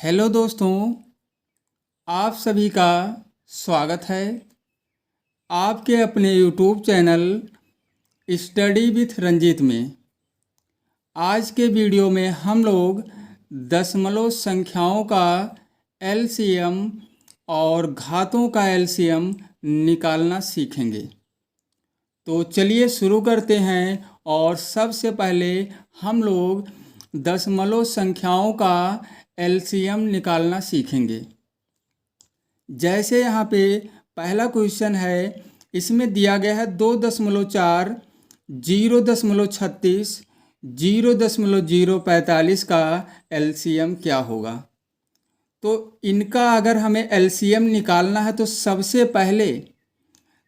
Hello दोस्तों, आप सभी का स्वागत है आपके अपने YouTube channel study with Ranjit में। आज के वीडियो में हम लोग दशमलव संख्याओं का एलसीएम और घातों का एलसीएम निकालना सीखेंगे। तो चलिए शुरू करते हैं। और सबसे पहले हम लोग दशमलव संख्याओं का एलसीएम निकालना सीखेंगे। जैसे यहाँ पे पहला क्वेश्चन है, इसमें दिया गया है 2.4, 0.36, 0.045 का एलसीएम क्या होगा। तो इनका अगर हमें एलसीएम निकालना है तो सबसे पहले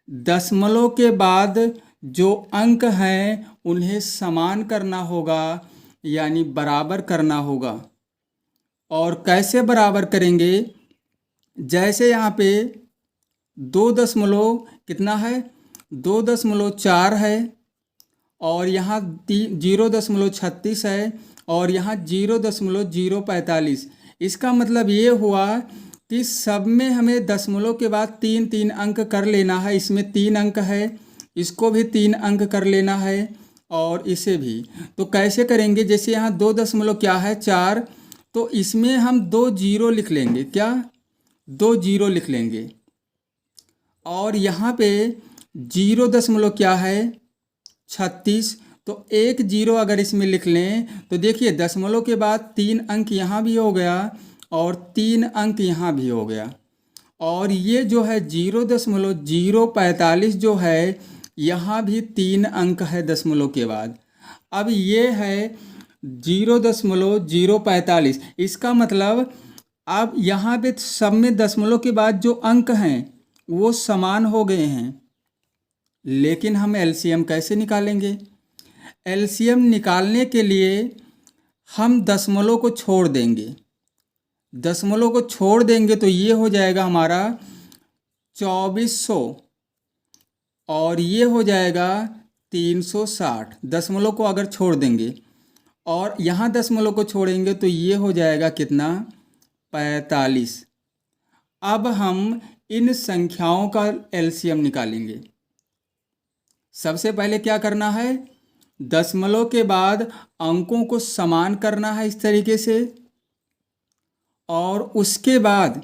दशमलव के बाद जो अंक हैं उन्हें समान करना होगा, यानी बराबर करना होगा। और कैसे बराबर करेंगे, जैसे यहाँ पे 2 कितना है, 2.4 है, और यहाँ 0.36 है, और यहाँ 0.045। इसका मतलब ये हुआ कि सब में हमें दशमलव के बाद 3 अंक कर लेना है। इसमें 3 अंक है, इसको भी 3 अंक कर लेना है, और इसे भी। तो कैसे करेंगे, जैसे यहाँ 2 क्या है, 4, तो इसमें हम 2 जीरो लिख लेंगे। क्या, 2 जीरो लिख लेंगे। और यहाँ पे 0 क्या है, 36, तो 1 जीरो अगर इसमें लिख लें तो देखिए दशमलव के बाद 3 अंक यहाँ भी हो गया और 3 अंक यहाँ भी हो गया। और ये जो है 0.045 जो है, यहाँ भी 3 अंक है दशमलव के बाद। अब ये है 0.045। इसका मतलब अब यहाँ पे सब में दशमलव के बाद जो अंक हैं वो समान हो गए हैं। लेकिन हम एलसीएम कैसे निकालेंगे? एलसीएम निकालने के लिए हम दशमलव को छोड़ देंगे। दशमलव को छोड़ देंगे तो ये हो जाएगा हमारा 2400, और ये हो जाएगा 360। दशमलव को अगर छोड़ देंगे और यहाँ दशमलव को छोड़ेंगे तो ये हो जाएगा कितना, 45। अब हम इन संख्याओं का एलसीएम निकालेंगे। सबसे पहले क्या करना है, दशमलव के बाद अंकों को समान करना है इस तरीके से, और उसके बाद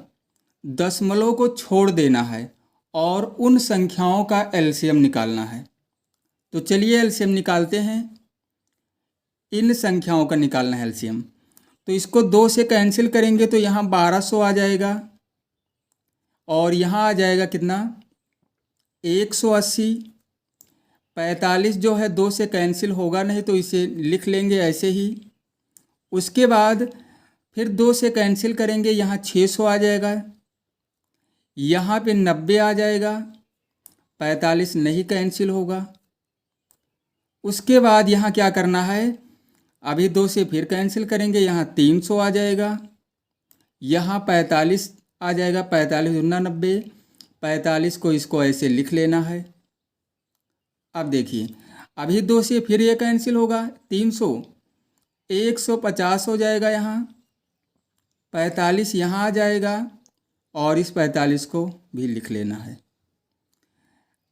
दशमलव को छोड़ देना है और उन संख्याओं का एलसीएम निकालना है। तो चलिए एलसीएम निकालते हैं। इन संख्याओं का निकालना है एलसीएम। तो इसको 2 से कैंसिल करेंगे तो यहाँ 1200 आ जाएगा, और यहाँ आ जाएगा कितना, 180। 45 जो है 2 से कैंसिल होगा नहीं तो इसे लिख लेंगे ऐसे ही। उसके बाद फिर 2 से कैंसिल करेंगे, यहाँ 600 आ जाएगा, यहाँ पे 90 आ जाएगा, 45 नहीं कैंसिल होगा। उसके बाद यहाँ क्या करना है, अभी 2 से फिर कैंसिल करेंगे, यहाँ 300 आ जाएगा, यहाँ 45 आ जाएगा, 45 दूना 90, 45 को इसको ऐसे लिख लेना है। अब देखिए अभी 2 से फिर ये कैंसिल होगा, 300, 150 हो जाएगा, यहाँ 45 यहाँ आ जाएगा, और इस 45 को भी लिख लेना है।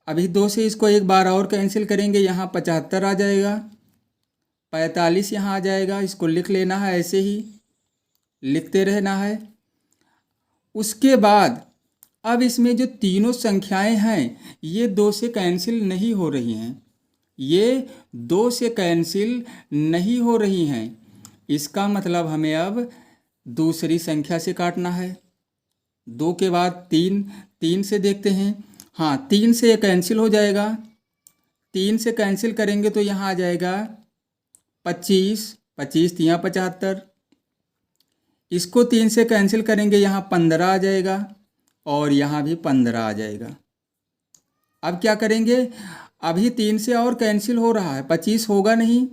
अभी 2 से इसको एक बार और कैंसिल करेंगे, यहाँ 75 आ जाएगा, 45 यहाँ आ जाएगा, इसको लिख लेना है, ऐसे ही लिखते रहना है। उसके बाद अब इसमें जो तीनों संख्याएं हैं ये 2 से कैंसिल नहीं हो रही हैं, ये 2 से कैंसिल नहीं हो रही हैं। इसका मतलब हमें अब दूसरी संख्या से काटना है। 2 के बाद 3, 3 से देखते हैं। हाँ, 3 से ये कैंसिल हो जाएगा, 3 से कैंसिल करेंगे तो यहाँ आ जाएगा 25, 25 यहाँ 75। इसको 3 से कैंसिल करेंगे, यहाँ 15 आ जाएगा, और यहाँ भी 15 आ जाएगा। अब क्या करेंगे, अभी 3 से और कैंसिल हो रहा है, 25 होगा नहीं,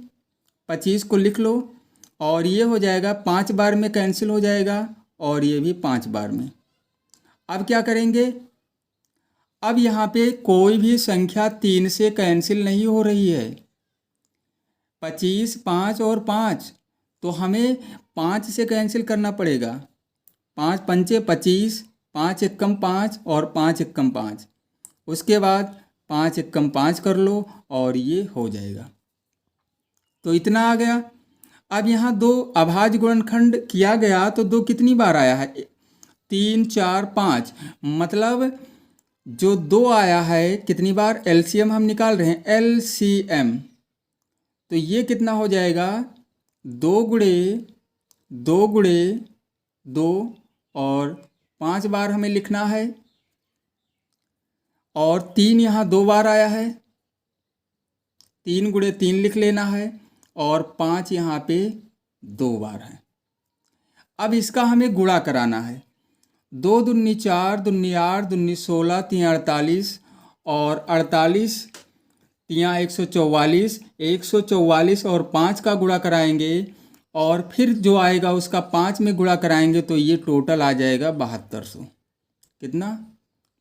25 को लिख लो, और ये हो जाएगा 5 बार में कैंसिल हो जाएगा, और ये भी 5 बार में। अब क्या करेंगे, अब यहाँ पे कोई भी संख्या 3 से कैंसिल नहीं हो रही है। 25, 5 और 5, तो हमें 5 से कैंसिल करना पड़ेगा। 5 पंचे 25, 5 एकम 5 और 5 एकम 5। उसके बाद 5 एकम 5 कर लो और ये हो जाएगा। तो इतना आ गया। अब यहाँ दो अभाज्य गुणनखंड किया गया तो दो कितनी बार आया है? 3, 4, 5। मतलब जो दो आया है कितनी बार? एलसीएम हम निकाल रहे हैं, एलसीएम। तो ये कितना हो जाएगा? 2 गुणे 2 गुणे 2 और 5 बार हमें लिखना है। और 3 यहाँ 2 बार आया है, 3 गुणे 3 लिख लेना है। और 5 यहाँ पे 2 बार है। अब इसका हमें गुणा कराना है। 2 दूनी 4, दूनी 8, दूनी 16, 3 48 और 48 3 144। 144 और 5 का गुणा कराएंगे और फिर जो आएगा उसका 5 में गुणा कराएंगे तो ये टोटल आ जाएगा 7200। कितना?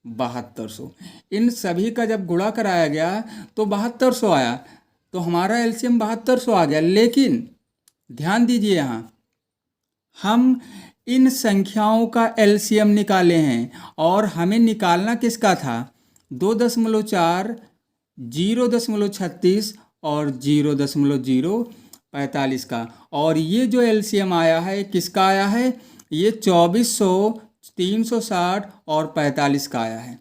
7200। इन सभी का जब गुणा कराया गया तो 7200 आया, तो हमारा एलसीएम 7200 आ गया। लेकिन ध्यान दीजिए, यहाँ हम इन संख्याओं का एलसीएम निकाले हैं और हमें निकालना किसका था? 2.4, 0.36 और 0.045 का। और ये जो एलसीएम आया है किसका आया है? ये 2400, 360 और 45 का आया है।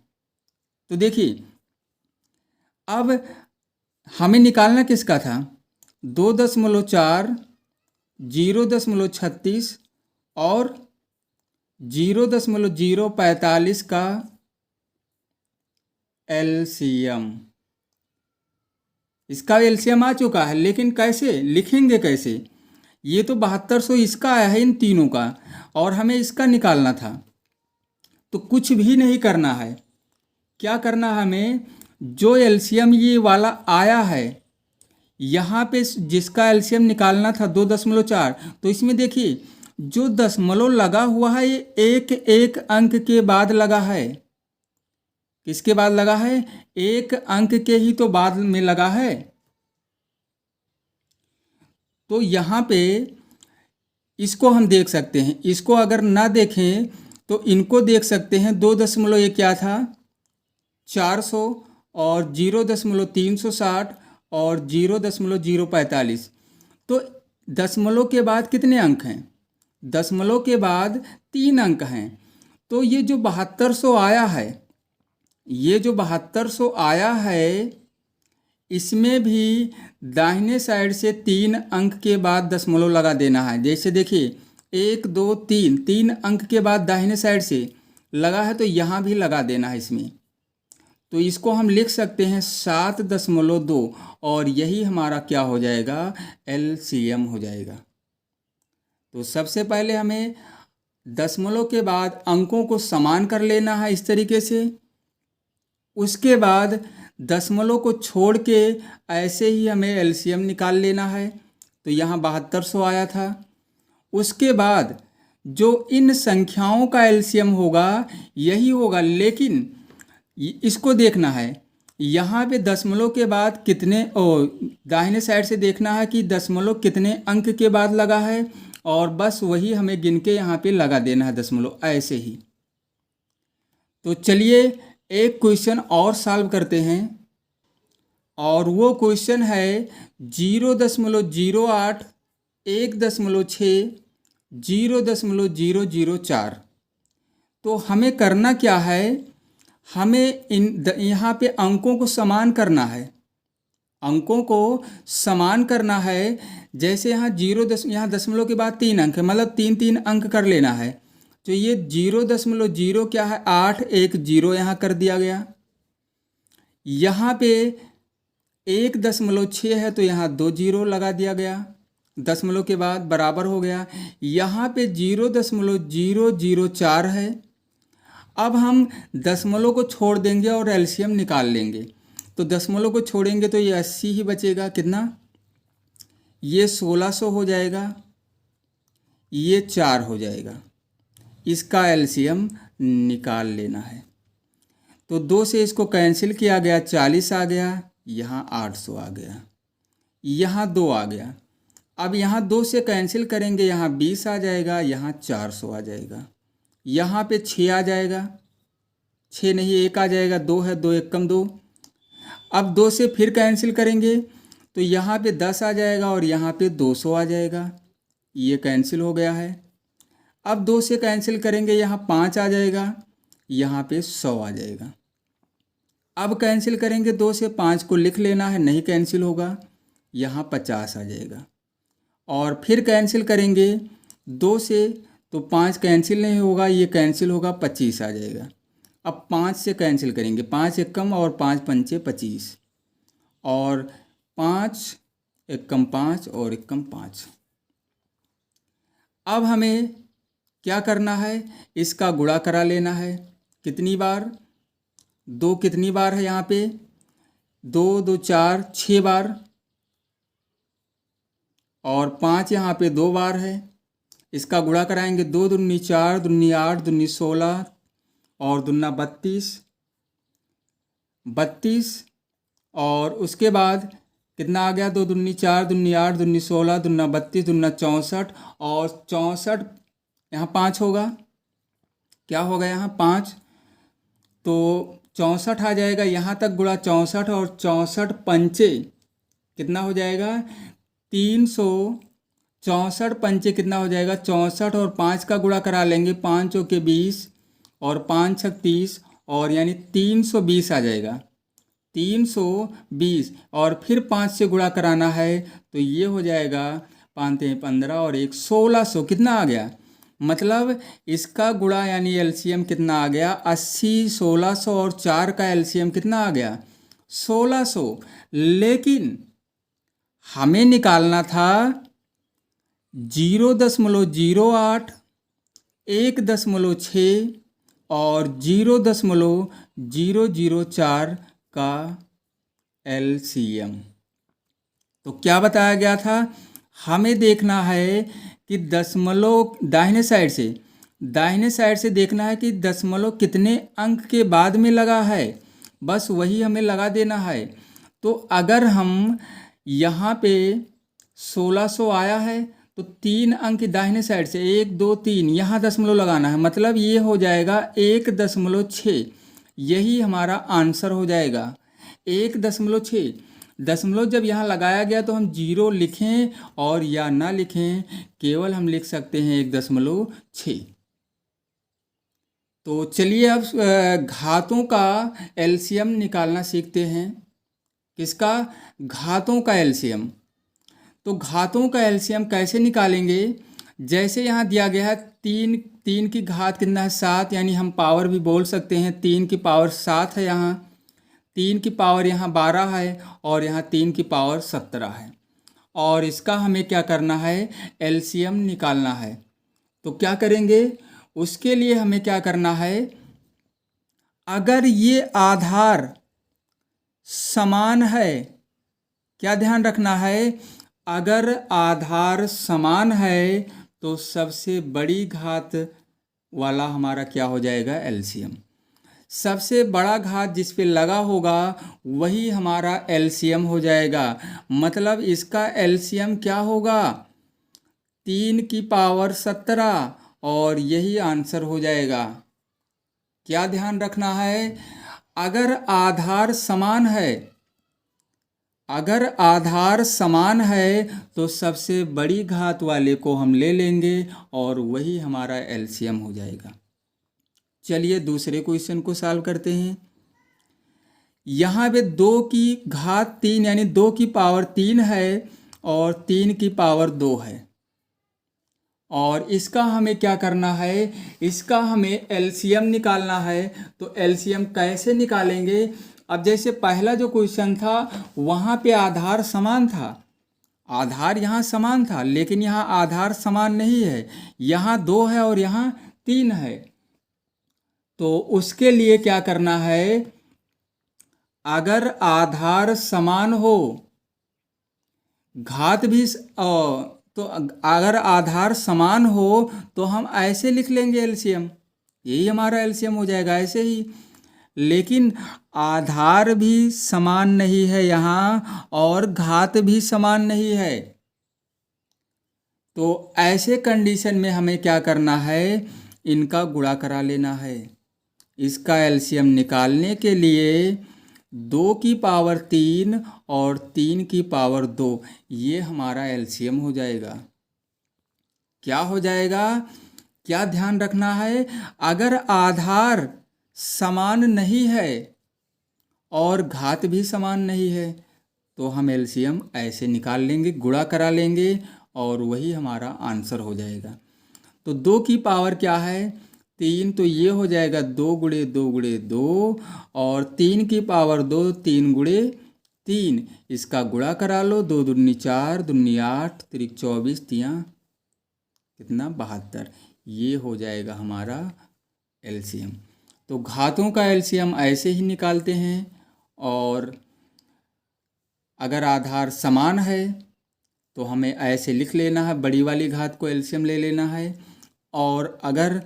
तो देखिए, अब हमें निकालना किसका था? 2.4, 0.36 और 0.045 का एलसीएम। इसका एलसीएम आ चुका है, लेकिन कैसे लिखेंगे? कैसे? ये तो 7200 इसका आया है इन तीनों का, और हमें इसका निकालना था। तो कुछ भी नहीं करना है। क्या करना है हमें? जो एलसीएम ये वाला आया है, यहाँ पे जिसका एलसीएम निकालना था 2.4, तो इसमें देखिए जो दशमलव लगा हुआ है ये एक एक अंक के बाद लगा है। किसके बाद लगा है? एक अंक के ही तो बाद में लगा है। तो यहाँ पे इसको हम देख सकते हैं। इसको अगर ना देखें तो इनको देख सकते हैं। 2 ये क्या था? 400 और 0.360 और 0.045। तो दशमलव के बाद कितने अंक हैं? दशमलव के बाद 3 अंक हैं। तो ये जो 7200 आया है, ये जो 7200 आया है, इसमें भी दाहिने साइड से 3 अंक के बाद दशमलव लगा देना है। जैसे देखिए 1 2 3, 3 अंक के बाद दाहिने साइड से लगा है तो यहाँ भी लगा देना है इसमें। तो इसको हम लिख सकते हैं 7.2 और यही हमारा क्या हो जाएगा? एलसीएम हो जाएगा। तो सबसे पहले हमें दशमलव के बाद अंकों को समान कर लेना है इस तरीके से। उसके बाद दशमलव को छोड़ के ऐसे ही हमें एलसीएम निकाल लेना है। तो यहाँ 7200 आया था। उसके बाद जो इन संख्याओं का एलसीएम होगा यही होगा, लेकिन इसको देखना है यहाँ पे दशमलव के बाद कितने, दाहिने साइड से देखना है कि दशमलव कितने अंक के बाद लगा है, और बस वही हमें गिन के यहाँ पे लगा देना है दशमलव, ऐसे ही। तो चलिए एक क्वेश्चन और सॉल्व करते हैं, और वो क्वेश्चन है 0.08, 1.6, 0.004। तो हमें करना क्या है? हमें यहाँ पे अंकों को समान करना है। अंकों को समान करना है। जैसे यहाँ यहाँ दशमलव के बाद 3 अंक है, मतलब 3 अंक कर लेना है। तो ये 0.0 क्या है? 8 1 0 यहाँ कर दिया गया। यहाँ पे 1.6 है तो यहाँ 2 0 लगा दिया गया दशमलव के बाद, बराबर हो गया। यहाँ पे 0.004 है। अब हम दशमलव को छोड़ देंगे और एलसीएम निकाल लेंगे। तो दशमलव को छोड़ेंगे तो ये 80 ही बचेगा। कितना? ये 1600 हो जाएगा, ये 4 हो जाएगा। इसका एलसीएम निकाल लेना है। तो 2 से इसको कैंसिल किया गया, 40 आ गया, यहाँ 800 आ गया, यहाँ 2 आ गया। अब यहाँ 2 से कैंसिल करेंगे, यहाँ 20 आ जाएगा, यहाँ 400 आ जाएगा। यहाँ पे 6 आ जाएगा, 6 नहीं 1 आ जाएगा, 2 है, 2 1 कम 2। अब 2 से फिर कैंसिल करेंगे तो यहाँ पे 10 आ जाएगा और यहाँ पे 200 आ जाएगा, ये कैंसिल हो गया है। अब 2 से कैंसिल करेंगे, यहाँ 5 आ जाएगा, यहाँ पे 100 आ जाएगा। अब कैंसिल करेंगे 2 से, 5 को लिख लेना है, नहीं कैंसिल होगा, यहाँ 50 आ जाएगा। और फिर कैंसिल करेंगे 2 से तो 5 कैंसिल नहीं होगा, ये कैंसिल होगा, 25 आ जाएगा। अब 5 से कैंसिल करेंगे, 5 एकम और 5 पंचे 25, और 5 एकम 5 और एकम 5। अब हमें क्या करना है, इसका गुणा करा लेना है। कितनी बार, 2 कितनी बार है यहाँ पे, 2 2 4 6 बार, और 5 यहाँ पे 2 बार है। इसका गुणा कराएंगे, 2 दूनी 4, दूनी 8, दूनी 16 और दूना 32, और उसके बाद कितना आ गया, 2 दूनी 4, दूनी 8, दूनी 16, दूना 32, दूना 64, और 64 यहाँ 5 होगा, क्या होगा यहाँ 5, तो 64 आ जाएगा। यहाँ तक गुणा 64 और 64 पंचे कितना हो जाएगा, 364 पंचे कितना हो जाएगा, 64 और 5 का गुणा करा लेंगे, 5 चौके 20 और 5 छक 30, और यानी 320 आ जाएगा, 320। और फिर 5 से गुणा कराना है तो ये हो जाएगा, 5 15 और 1 1600, कितना आ गया, मतलब इसका गुणा यानी एलसीएम कितना आ गया, 80। 1600 और 4 का एलसीएम कितना आ गया, 1600। लेकिन हमें निकालना था 0.08, 1.6 और 0.004 का एलसीएम। तो क्या बताया गया था, हमें देखना है कि दशमलव दाहिने साइड से देखना है कि दशमलव कितने अंक के बाद में लगा है, बस वही हमें लगा देना है। तो अगर हम यहाँ पे 1600 आया है तो 3 अंक दाहिने साइड से 1 2 3 यहाँ दशमलव लगाना है, मतलब ये हो जाएगा 1.6, यही हमारा आंसर हो जाएगा 1.6। दशमलव जब यहाँ लगाया गया तो हम 0 लिखें और या ना लिखें, केवल हम लिख सकते हैं 1.6। तो चलिए अब घातों का एलसीएम निकालना सीखते हैं। किसका, घातों का एलसीएम। तो घातों का एलसीएम कैसे निकालेंगे, जैसे यहाँ दिया गया है 3 की घात कितना है 7, यानी हम पावर भी बोल सकते हैं 3 की पावर 7 है, यहाँ 3 की पावर यहाँ 12 है, और यहाँ 3 की पावर 17 है। और इसका हमें क्या करना है, एलसीएम निकालना है। तो क्या करेंगे, उसके लिए हमें क्या करना है, अगर ये आधार समान है, क्या ध्यान रखना है, अगर आधार समान है तो सबसे बड़ी घात वाला हमारा क्या हो जाएगा, एलसीएम। सबसे बड़ा घात जिस पे लगा होगा वही हमारा एलसीएम हो जाएगा, मतलब इसका एलसीएम क्या होगा, 3 की पावर 17, और यही आंसर हो जाएगा। क्या ध्यान रखना है, अगर आधार समान है तो सबसे बड़ी घात वाले को हम ले लेंगे और वही हमारा एलसीएम हो जाएगा। चलिए दूसरे क्वेश्चन को सॉल्व करते हैं। यहाँ पे 2 की घात 3 यानी 2 की पावर 3 है और 3 की पावर 2 है, और इसका हमें क्या करना है, इसका हमें एलसीएम निकालना है। तो एलसीएम कैसे निकालेंगे, अब जैसे पहला जो क्वेश्चन था वहाँ पे आधार समान था, आधार यहाँ समान था, लेकिन यहाँ आधार समान नहीं है, यहाँ 2 है और यहाँ 3 है। तो उसके लिए क्या करना है, अगर आधार समान हो, घात भी तो अगर आधार समान हो तो हम ऐसे लिख लेंगे एलसीएम, यही हमारा एलसीएम हो जाएगा ऐसे ही। लेकिन आधार भी समान नहीं है यहाँ और घात भी समान नहीं है, तो ऐसे कंडीशन में हमें क्या करना है, इनका गुणा करा लेना है। इसका एलसीएम निकालने के लिए 2 की पावर 3 और 3 की पावर 2, ये हमारा एलसीएम हो जाएगा। क्या हो जाएगा? क्या ध्यान रखना है? अगर आधार समान नहीं है और घात भी समान नहीं है तो हम एलसीएम ऐसे निकाल लेंगे, गुणा करा लेंगे और वही हमारा आंसर हो जाएगा। तो 2 की पावर क्या है? 3, तो ये हो जाएगा 2 गुणे 2 गुणे 2, और 3 की पावर 2, 3 गुणे 3, इसका गुणा करा लो। 2 दूनी 4, दूनी 8, तिरिक 24, तियाँ कितना 72, ये हो जाएगा हमारा एलसीएम। तो घातों का एलसीएम ऐसे ही निकालते हैं, और अगर आधार समान है तो हमें ऐसे लिख लेना है, बड़ी वाली घात को एलसीएम ले लेना है, और अगर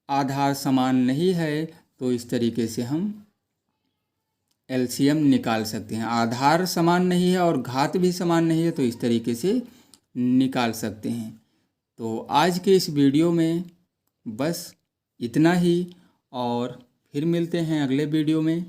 आधार समान नहीं है तो इस तरीके से हम एलसीएम निकाल सकते हैं। आधार समान नहीं है और घात भी समान नहीं है तो इस तरीके से निकाल सकते हैं। तो आज के इस वीडियो में बस इतना ही, और फिर मिलते हैं अगले वीडियो में।